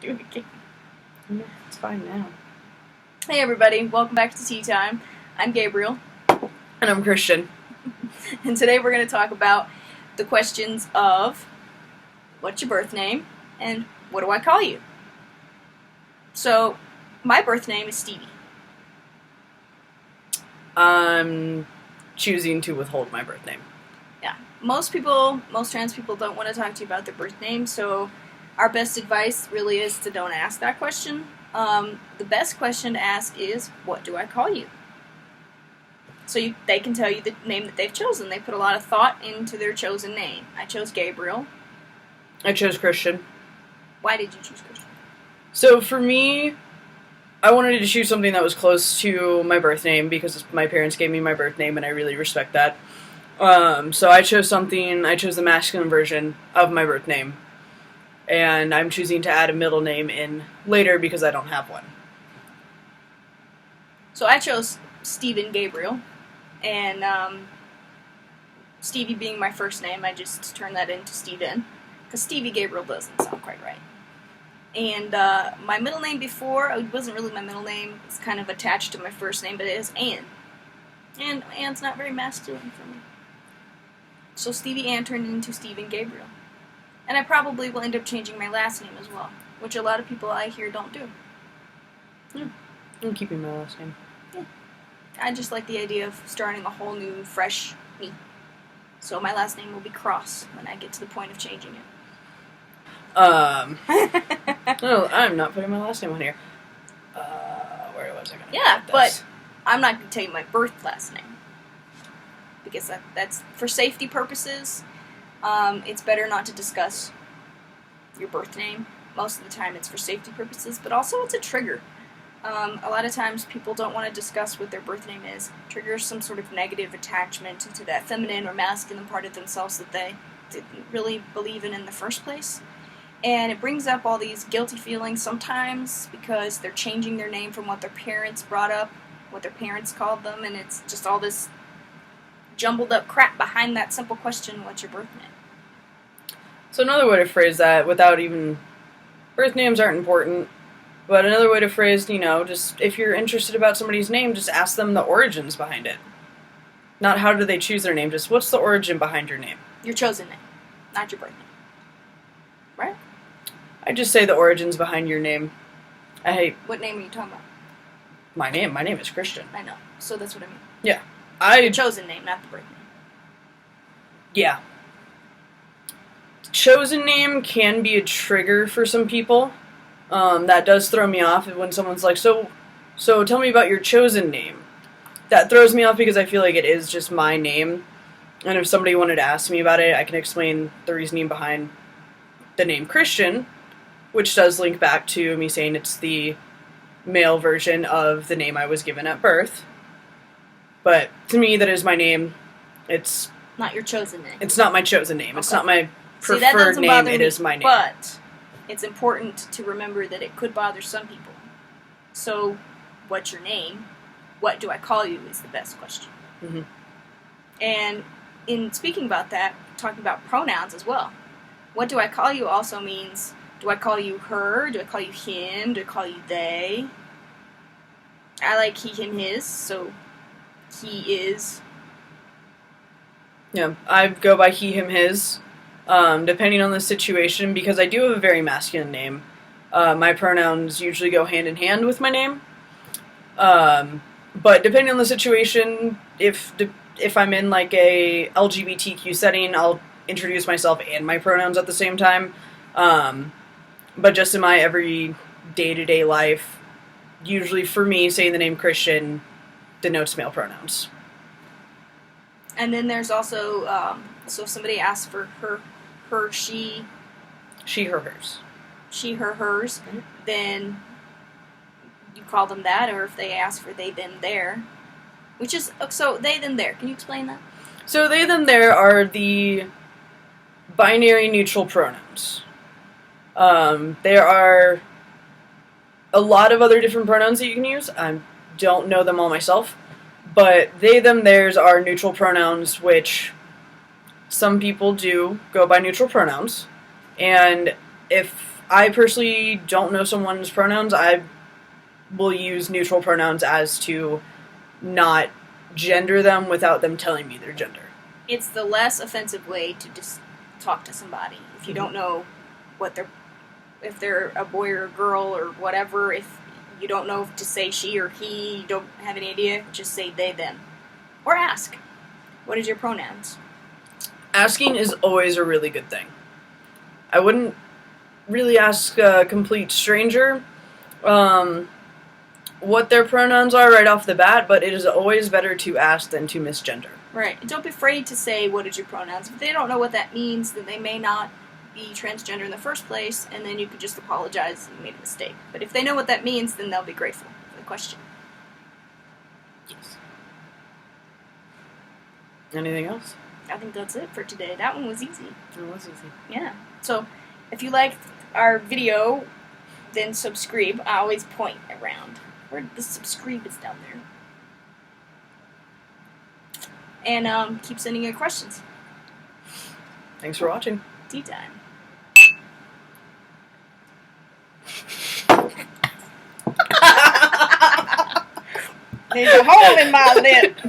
Do it again. No, it's fine now. Hey everybody, welcome back to Tea Time. I'm Gabriel. And I'm Christian. And today we're going to talk about the questions of what's your birth name and what do I call you? So, my birth name is Stevie. I'm choosing to withhold my birth name. Yeah. Most trans people don't want to talk to you about their birth name, so our best advice really is to don't ask that question. The best question to ask is, what do I call you? So they can tell you the name that they've chosen. They put a lot of thought into their chosen name. I chose Gabriel. I chose Christian. Why did you choose Christian? So for me, I wanted to choose something that was close to my birth name because my parents gave me my birth name and I really respect that. So I chose the masculine version of my birth name. And I'm choosing to add a middle name in later because I don't have one. So I chose Stephen Gabriel. And Stevie being my first name, I just turned that into Stephen. Because Stevie Gabriel doesn't sound quite right. And my middle name before, it wasn't really my middle name. It's kind of attached to my first name, but it is Ann. And Ann's not very masculine for me. So Stevie Ann turned into Stephen Gabriel. And I probably will end up changing my last name as well, which a lot of people I hear don't do. I'm keeping my last name. Yeah. I just like the idea of starting a whole new, fresh me. So my last name will be Cross when I get to the point of changing it. No, I'm not putting my last name on here. Where was I going to Yeah, put but this? I'm not going to tell you my birth last name. Because that's for safety purposes. It's better not to discuss your birth name. Most of the time it's for safety purposes, but also it's a trigger. A lot of times people don't want to discuss what their birth name is. Triggers some sort of negative attachment to that feminine or masculine part of themselves that they didn't really believe in the first place. And it brings up all these guilty feelings sometimes because they're changing their name from what their parents brought up, what their parents called them, and it's just all this jumbled up crap behind that simple question, what's your birth name? So another way to phrase that, without even... Birth names aren't important, but another way to phrase, just if you're interested about somebody's name, just ask them the origins behind it. Not how do they choose their name, just what's the origin behind your name? Your chosen name, not your birth name. Right? I just say the origins behind your name. What name are you talking about? My name is Christian. I know, so that's what I mean. Yeah. Your chosen name, not the birth name. Yeah. Chosen name can be a trigger for some people. That does throw me off when someone's like, so tell me about your chosen name. That throws me off because I feel like it is just my name. And if somebody wanted to ask me about it, I can explain the reasoning behind the name Christian, which does link back to me saying it's the male version of the name I was given at birth. But to me, that is my name. It's not your chosen name. It's not my chosen name. Okay. It's not my preferred that doesn't name. Bother it me, is my name. But it's important to remember that it could bother some people. So, what's your name? What do I call you is the best question. Mm-hmm. And in speaking about that, talking about pronouns as well. What do I call you also means, do I call you her? Do I call you him? Do I call you they? I like he, him, his, so he is. Yeah, I go by he, him, his, depending on the situation, because I do have a very masculine name. My pronouns usually go hand in hand with my name. But depending on the situation, if I'm in like a LGBTQ setting, I'll introduce myself and my pronouns at the same time. But just in my every day-to-day life, usually for me, saying the name Christian denotes male pronouns. And then there's also, so if somebody asks for her, she... She, her, hers. She, her, hers, Mm-hmm. then you call them that, or if they ask for they, them, their. Which is, so they, them, their. Can you explain that? So they, them, their are the binary neutral pronouns. There are a lot of other different pronouns that you can use. I don't know them all myself. But they, them, theirs are neutral pronouns, which some people do go by neutral pronouns. And if I personally don't know someone's pronouns, I will use neutral pronouns as to not gender them without them telling me their gender. It's the less offensive way to just talk to somebody. If you don't know if they're a boy or a girl or whatever, if you don't know if to say she or he, you don't have any idea, just say they, them. Or ask, what is your pronouns? Asking is always a really good thing. I wouldn't really ask a complete stranger what their pronouns are right off the bat, but it is always better to ask than to misgender. Right. Don't be afraid to say, what is your pronouns? If they don't know what that means, then they may not be transgender in the first place, and then you could just apologize and you made a mistake. But if they know what that means, then they'll be grateful for the question. Yes. Anything else? I think that's it for today. That one was easy. It was easy. Yeah. So, if you liked our video, then subscribe. I always point around. Where the subscribe is down there. And keep sending your questions. Thanks for watching. Tea time. There's a hole in my lip.